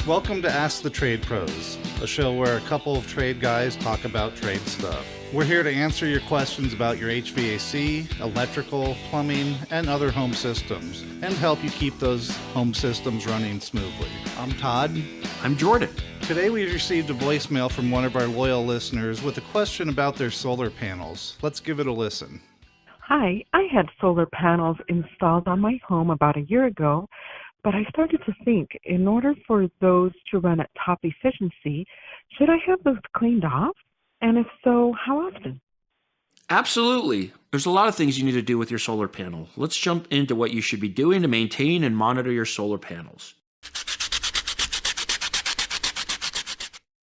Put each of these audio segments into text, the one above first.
Welcome to Ask the Trade Pros, a show where a couple of trade guys talk about trade stuff. We're here to answer your questions about your HVAC, electrical, plumbing, and other home systems, and help you keep those home systems running smoothly. I'm Todd. I'm Jordan. Today we received a voicemail from one of our loyal listeners with a question about their solar panels. Let's give it a listen. Hi, I had solar panels installed on my home about a year ago, but I started to think, in order for those to run at top efficiency, should I have those cleaned off? And if so, how often? Absolutely. There's a lot of things you need to do with your solar panel. Let's jump into what you should be doing to maintain and monitor your solar panels.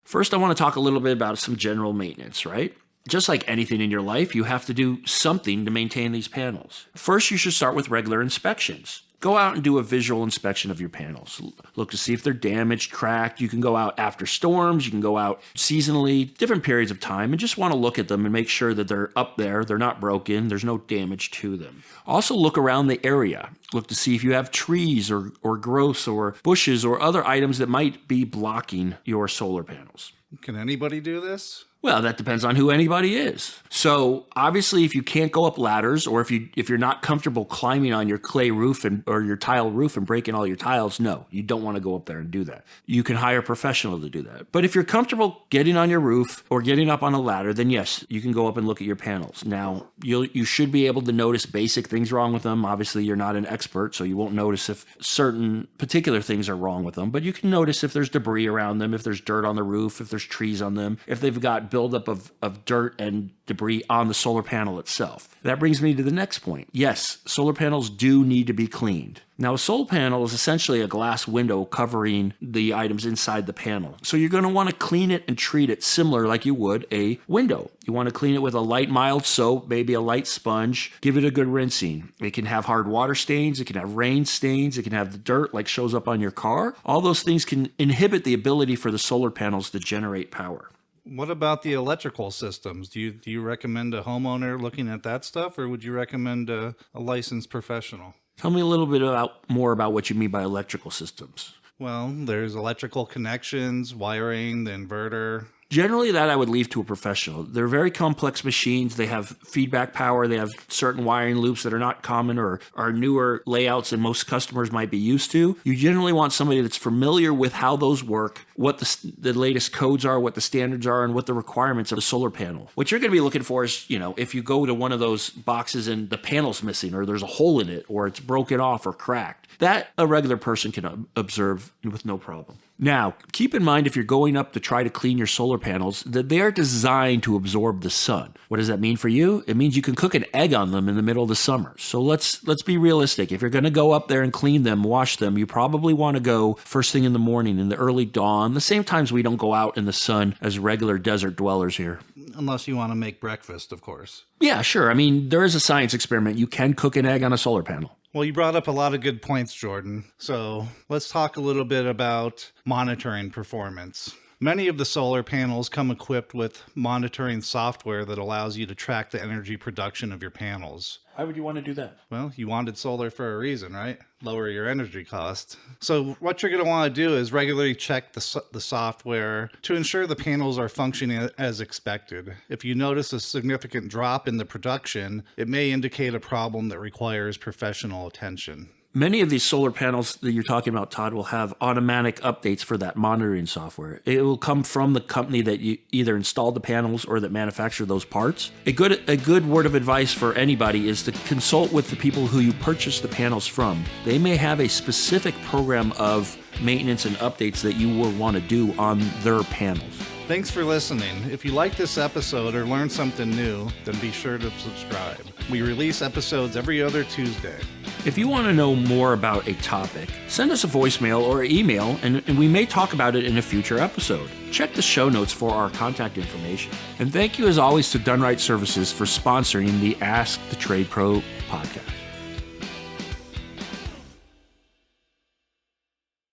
First, I want to talk a little bit about some general maintenance, right? Just like anything in your life, you have to do something to maintain these panels. First, you should start with regular inspections. Go out and do a visual inspection of your panels. Look to see if they're damaged, cracked. You can go out after storms. You can go out seasonally, different periods of time, and just want to look at them and make sure that they're up there, they're not broken, there's no damage to them. Also look around the area. Look to see if you have trees or growths or bushes or other items that might be blocking your solar panels. Can anybody do this? Well, that depends on who anybody is. So obviously, if you can't go up ladders, or if you're not comfortable climbing on your clay roof or your tile roof and breaking all your tiles, no, you don't want to go up there and do that. You can hire a professional to do that. But if you're comfortable getting on your roof or getting up on a ladder, then yes, you can go up and look at your panels. Now, you should be able to notice basic things wrong with them. Obviously, you're not an expert, so you won't notice if certain particular things are wrong with them. But you can notice if there's debris around them, if there's dirt on the roof, if there's trees on them, if they've got buildup of dirt and debris on the solar panel itself. That brings me to the next point. Yes, solar panels do need to be cleaned. Now, a solar panel is essentially a glass window covering the items inside the panel. So you're going to want to clean it and treat it similar like you would a window. You want to clean it with a light, mild soap, maybe a light sponge. Give it a good rinsing. It can have hard water stains. It can have rain stains. It can have the dirt like shows up on your car. All those things can inhibit the ability for the solar panels to generate power. What about the electrical systems? Do you recommend a homeowner looking at that stuff, or would you recommend a licensed professional? Tell me a little bit more about what you mean by electrical systems. Well, there's electrical connections, wiring, the inverter. Generally, that I would leave to a professional. They're very complex machines. They have feedback power. They have certain wiring loops that are not common or are newer layouts than most customers might be used to. You generally want somebody that's familiar with how those work, what the latest codes are, what the standards are, and what the requirements of a solar panel. What you're going to be looking for is, if you go to one of those boxes and the panel's missing, or there's a hole in it, or it's broken off or cracked, that a regular person can observe with no problem. Now, keep in mind if you're going up to try to clean your solar panels that they are designed to absorb the sun. What does that mean for you? It means you can cook an egg on them in the middle of the summer. So let's be realistic. If you're going to go up there and clean them, wash them, you probably want to go first thing in the morning, in the early dawn, the same times we don't go out in the sun as regular desert dwellers here. Unless you want to make breakfast, of course. Yeah, sure. I mean, there is a science experiment. You can cook an egg on a solar panel. Well, you brought up a lot of good points, Jordan. So let's talk a little bit about monitoring performance. Many of the solar panels come equipped with monitoring software that allows you to track the energy production of your panels. Why would you want to do that? Well, you wanted solar for a reason, right? Lower your energy cost. So what you're going to want to do is regularly check the software to ensure the panels are functioning as expected. If you notice a significant drop in the production, it may indicate a problem that requires professional attention. Many of these solar panels that you're talking about, Todd, will have automatic updates for that monitoring software. It will come from the company that you either installed the panels or that manufacture those parts. A good word of advice for anybody is to consult with the people who you purchase the panels from. They may have a specific program of maintenance and updates that you will want to do on their panels. Thanks for listening. If you like this episode or learned something new, then be sure to subscribe. We release episodes every other Tuesday. If you want to know more about a topic, send us a voicemail or email, and we may talk about it in a future episode. Check the show notes for our contact information. And thank you as always to Dunright Services for sponsoring the Ask the Trade Pro podcast.